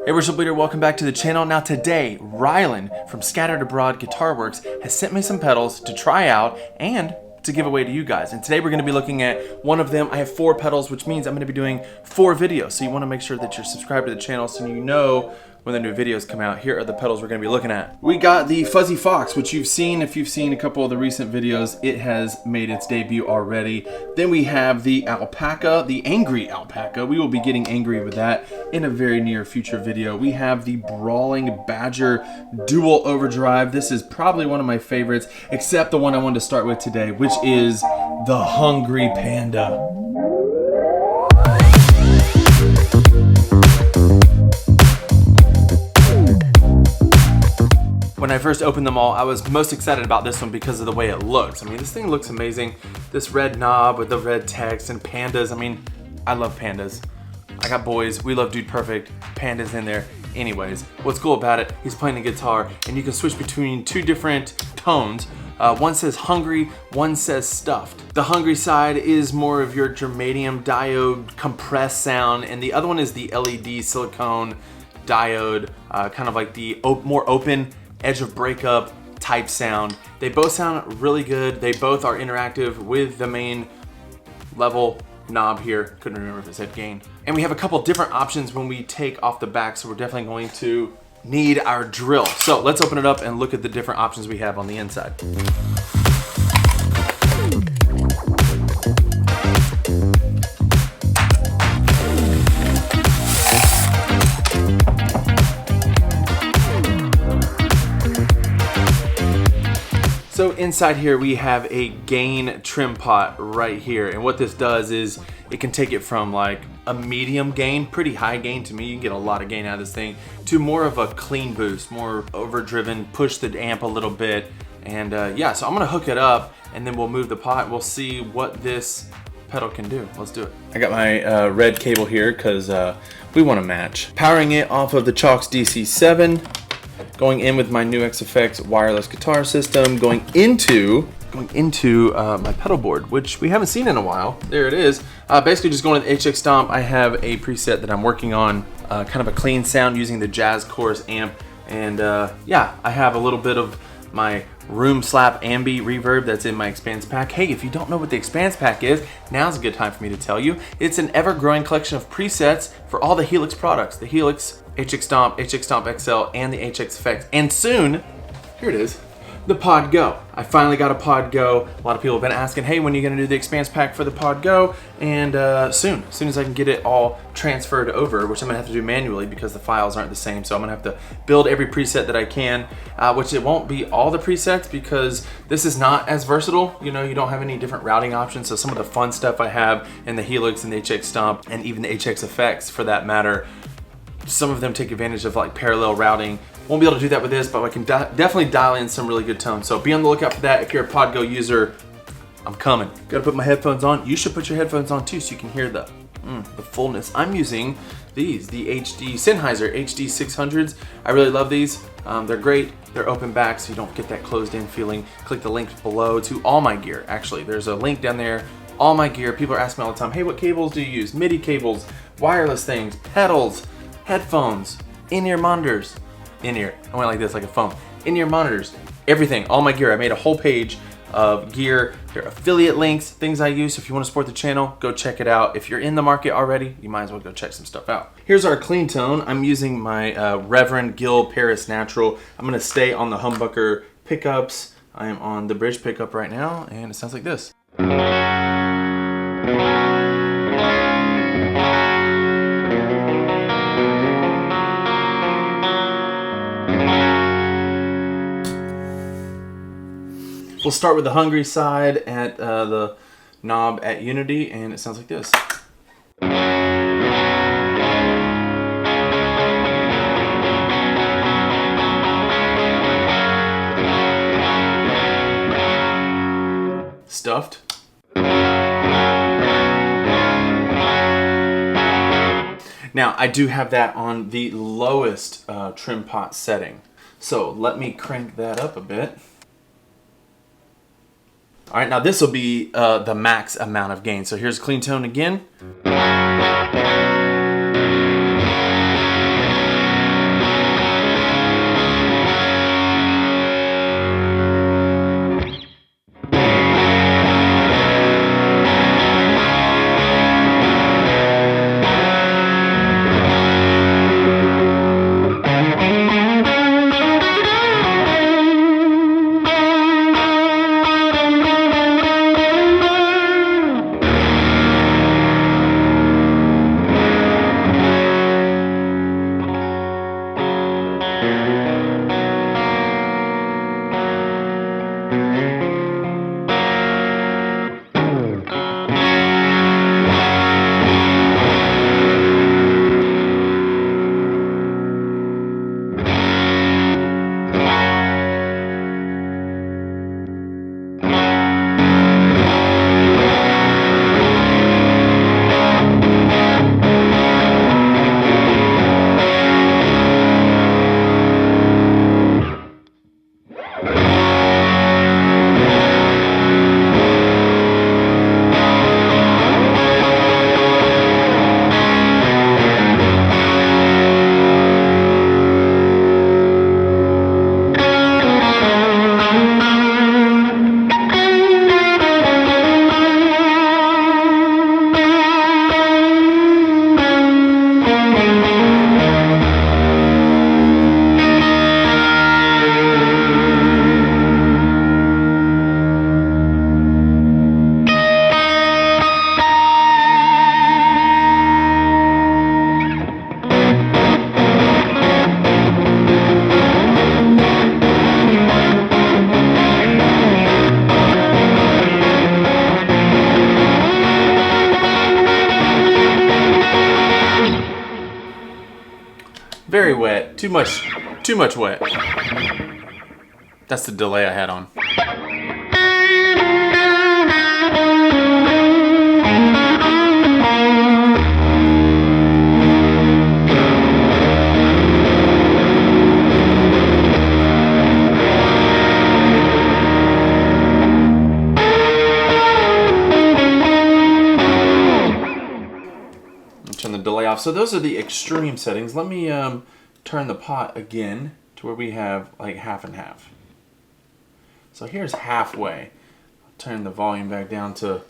Hey Worship Leader, welcome back to the channel. Now today, Rylan from Scattered Abroad Guitar Works has sent me some pedals to try out and to give away to you guys. And today we're going to be looking at one of them. I have 4 pedals, which means I'm going to be doing 4 videos. So you want to make sure that you're subscribed to the channel so you know when the new videos come out. Here are the pedals we're going to be looking at. We got the Fuzzy Fox, which you've seen. If you've seen a couple of the recent videos, it has made its debut already. Then we have the Alpaca, the Angry Alpaca. We will be getting angry with that in a very near future video. We have the Brawling Badger Dual Overdrive. This is probably one of my favorites, except the one I wanted to start with today, which is the Hungry Panda. When I first opened them all, I was most excited about this one because of the way it looks. I mean, this thing looks amazing. This red knob with the red text and pandas. I mean, I love pandas. I got boys, we love Dude Perfect, pandas in there. Anyways, what's cool about it, he's playing a guitar and you can switch between 2 different tones. One says hungry, one says stuffed. The hungry side is more of your germanium diode compressed sound, and the other one is the LED silicone diode, kind of like the more open edge of breakup type sound. They both sound really good. They both are interactive with the main level knob here. Couldn't remember if it said gain. And we have a couple different options when we take off the back, so we're definitely going to need our drill. So let's open it up and look at the different options we have on the inside. So inside here we have a gain trim pot right here, and what this does is it can take it from like a medium gain, pretty high gain to me, you can get a lot of gain out of this thing, to more of a clean boost, more overdriven, push the amp a little bit. And yeah, so I'm gonna hook it up and then we'll move the pot. We'll see what this pedal can do. Let's do it. I got my red cable here because we want to match. Powering it off of the Chalks DC7. Going in with my new XFX wireless guitar system, going into my pedal board, which we haven't seen in a while. There it is. Basically just going to the HX Stomp. I have a preset that I'm working on, kind of a clean sound using the Jazz Chorus amp. And yeah, I have a little bit of my Room Slap Ambi reverb that's in my Expanse pack. Hey, if you don't know what the Expanse pack is, now's a good time for me to tell you. It's an ever-growing collection of presets for all the Helix products. The Helix, HX Stomp XL, and the HX Effects. And soon, here it is, the Pod Go. I finally got a Pod Go. A lot of people have been asking, hey, when are you gonna do the Expanse pack for the Pod Go? And soon, as soon as I can get it all transferred over, which I'm gonna have to do manually because the files aren't the same. So I'm gonna have to build every preset that I can, which it won't be all the presets because this is not as versatile. You know, you don't have any different routing options. So some of the fun stuff I have in the Helix and the HX Stomp and even the HX Effects for that matter, some of them take advantage of like parallel routing. Won't be able to do that with this, but I can definitely dial in some really good tones. So be on the lookout for that. If you're a PodGo user, I'm coming. Gotta put my headphones on. You should put your headphones on too so you can hear the fullness. I'm using these, the Sennheiser HD 600s. I really love these. They're great. They're open back so you don't get that closed in feeling. Click the link below to all my gear. Actually, there's a link down there. All my gear. People are asking me all the time, hey, what cables do you use? MIDI cables, wireless things, pedals, headphones, in-ear monitors. In-ear, I went like this, like a phone. In-ear monitors, everything, all my gear. I made a whole page of gear. There are affiliate links, things I use. So if you want to support the channel, go check it out. If you're in the market already, you might as well go check some stuff out. Here's our clean tone. I'm using my Reverend Gil Paris Natural. I'm gonna stay on the humbucker pickups. I am on the bridge pickup right now, and it sounds like this. We'll start with the hungry side at the knob at Unity, and it sounds like this. Stuffed. Now, I do have that on the lowest trim pot setting. So let me crank that up a bit. All right, now this will be the max amount of gain. So here's clean tone again. wet. Too much wet. That's the delay I had on. Turn the delay off. So those are the extreme settings. Let me turn the pot again to where we have like half and half. So here's halfway. I'll turn the volume back down to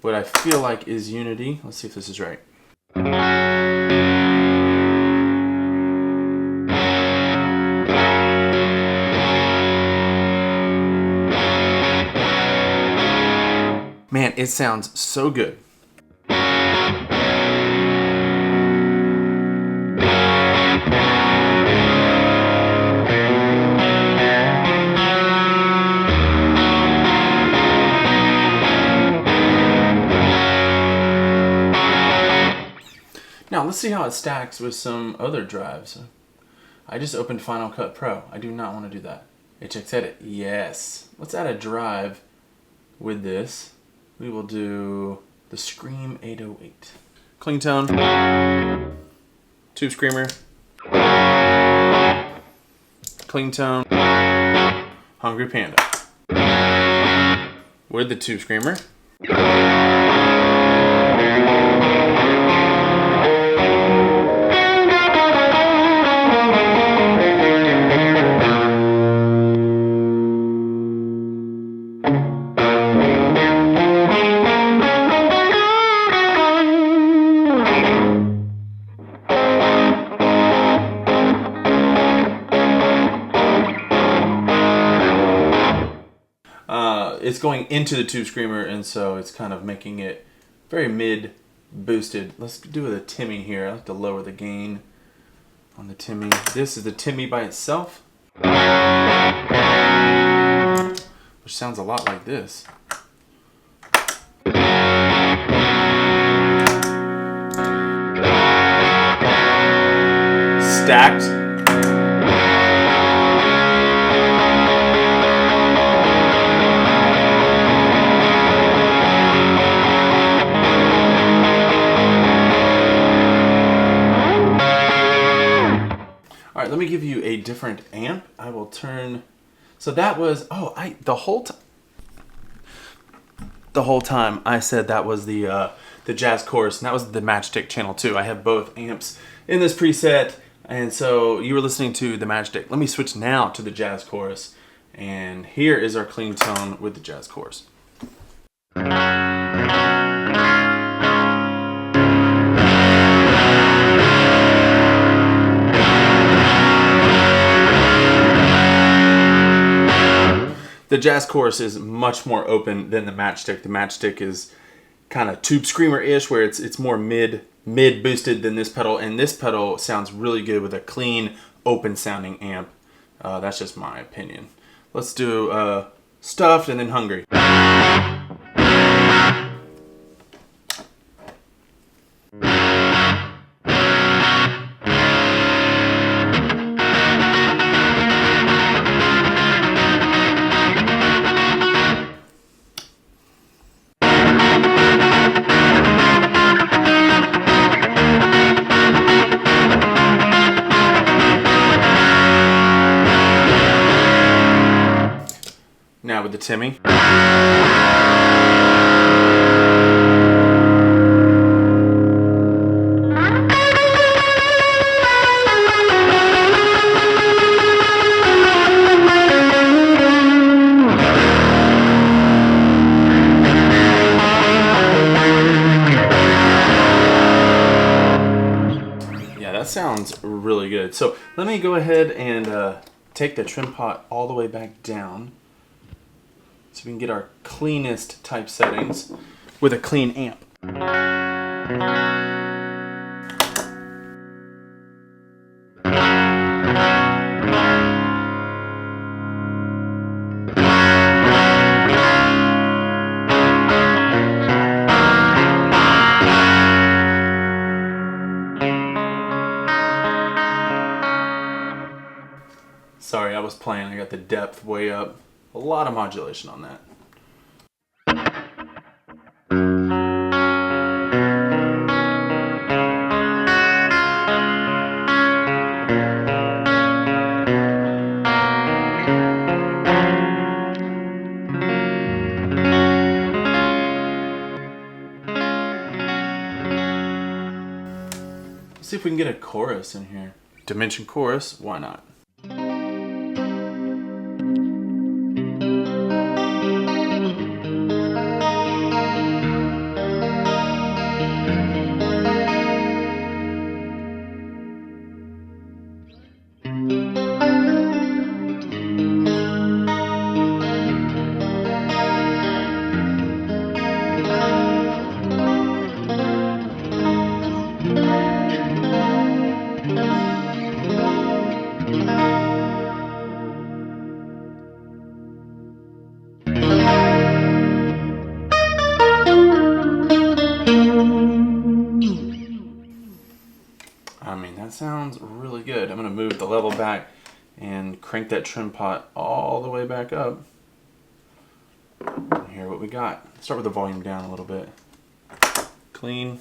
what I feel like is unity. Let's see if this is right. Man, it sounds so good. Now let's see how it stacks with some other drives. I just opened Final Cut Pro. I do not want to do that. HX Edit, yes. Let's add a drive with this. We will do the Scream 808. Clean tone. Tube Screamer. Clean tone. Hungry Panda. With the Tube Screamer. It's going into the Tube Screamer, and so it's kind of making it very mid boosted. Let's do with a Timmy here. I like to lower the gain on the Timmy. This is the Timmy by itself, which sounds a lot like this. Stacked. All right, let me give you a different amp. I will turn. So that was the whole time I said that was the Jazz Chorus, and that was the Matchstick Channel 2. I have both amps in this preset, and so you were listening to the Matchstick. Let me switch now to the Jazz Chorus, and here is our clean tone with the Jazz Chorus. The Jazz Chorus is much more open than the Matchstick. The Matchstick is kind of Tube Screamer-ish, where it's more mid boosted than this pedal, and this pedal sounds really good with a clean, open-sounding amp. That's just my opinion. Let's do Stuffed and then Hungry. Now with the Timmy. Yeah, that sounds really good. So let me go ahead and take the trim pot all the way back down, so we can get our cleanest type settings with a clean amp. Sorry, I was playing. I got the depth way up. A lot of modulation on that. Let's see if we can get a chorus in here. Dimension chorus, why not? I mean, that sounds really good. I'm gonna move the level back and crank that trim pot all the way back up. And hear what we got. Start with the volume down a little bit. Clean.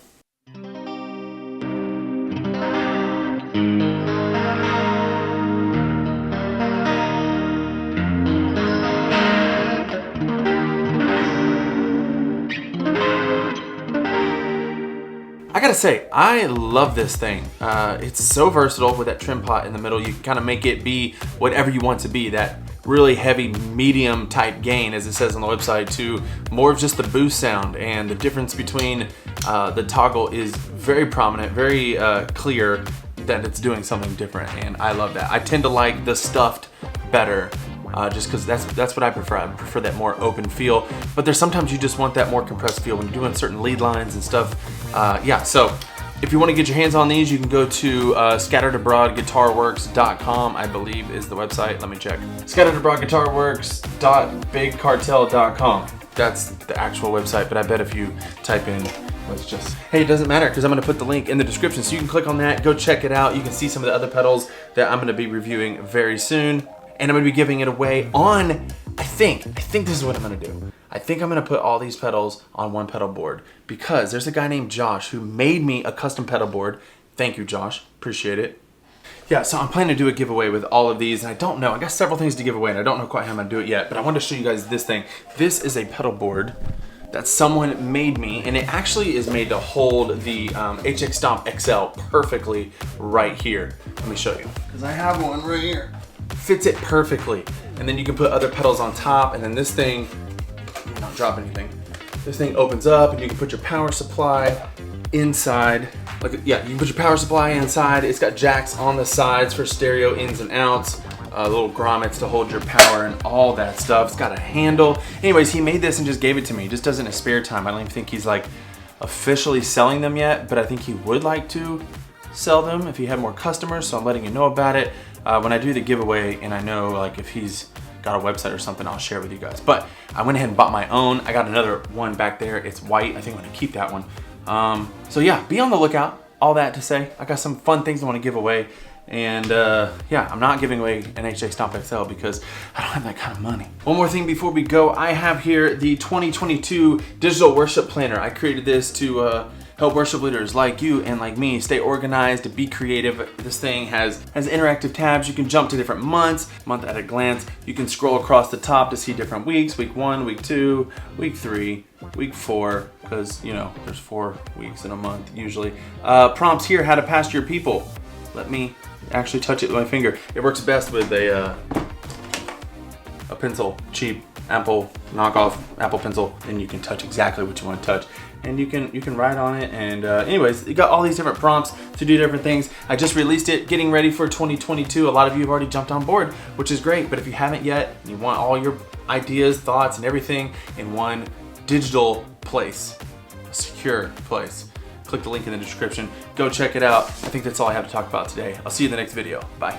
I gotta say, I love this thing. It's so versatile with that trim pot in the middle. You can kind of make it be whatever you want to be. That really heavy medium type gain, as it says on the website, to more of just the boost sound. And the difference between the toggle is very prominent, very clear that it's doing something different. And I love that. I tend to like the stuffed better. Just because that's what I prefer. I prefer that more open feel. But there's sometimes you just want that more compressed feel when you're doing certain lead lines and stuff. Yeah, so if you want to get your hands on these, you can go to scatteredabroadguitarworks.com, I believe is the website. Let me check. scatteredabroadguitarworks.bigcartel.com. That's the actual website, but I bet if you type in, let's just, hey, it doesn't matter because I'm going to put the link in the description. So you can click on that, go check it out. You can see some of the other pedals that I'm going to be reviewing very soon. And I'm gonna be giving it away on, I think this is what I'm gonna do. I think I'm gonna put all these pedals on one pedal board because there's a guy named Josh who made me a custom pedal board. Thank you, Josh, appreciate it. Yeah, so I'm planning to do a giveaway with all of these, and I don't know, I got several things to give away and I don't know quite how I'm gonna do it yet, but I wanted to show you guys this thing. This is a pedal board that someone made me, and it actually is made to hold the HX Stomp XL perfectly right here. Let me show you, because I have one right here. Fits it perfectly, and then you can put other pedals on top, and then this thing, don't drop anything. This thing opens up, and you can put your power supply inside. Like, yeah, you can put your power supply inside. It's got jacks on the sides for stereo ins and outs, little grommets to hold your power and all that stuff. It's got a handle. Anyways, he made this and just gave it to me. He just does it in his spare time. I don't even think he's like officially selling them yet, but I think he would like to sell them if he had more customers, so I'm letting you know about it. When I do the giveaway, and I know like if he's got a website or something, I'll share with you guys. But I went ahead and bought my own. I got another one back there. It's white. I think I'm gonna keep that one. So yeah, be on the lookout. All that to say, I got some fun things I want to give away. And yeah, I'm not giving away an HX Stomp XL because I don't have that kind of money. One more thing before we go, I have here the 2022 Digital Worship Planner. I created this to help worship leaders like you and like me stay organized, to be creative. This thing has interactive tabs. You can jump to different months, month at a glance. You can scroll across the top to see different weeks, week 1, week 2, week 3, week 4, because you know, there's 4 weeks in a month usually. Prompts here, how to pastor your people. Let me actually touch it with my finger. It works best with a pencil, cheap Apple knockoff Apple pencil, and you can touch exactly what you want to touch, and you can write on it. And anyways, you got all these different prompts to do different things. I just released it, getting ready for 2022. A lot of you have already jumped on board, which is great. But if you haven't yet, you want all your ideas, thoughts, and everything in one digital place, a secure place, click the link in the description. Go check it out. I think that's all I have to talk about today. I'll see you in the next video. Bye.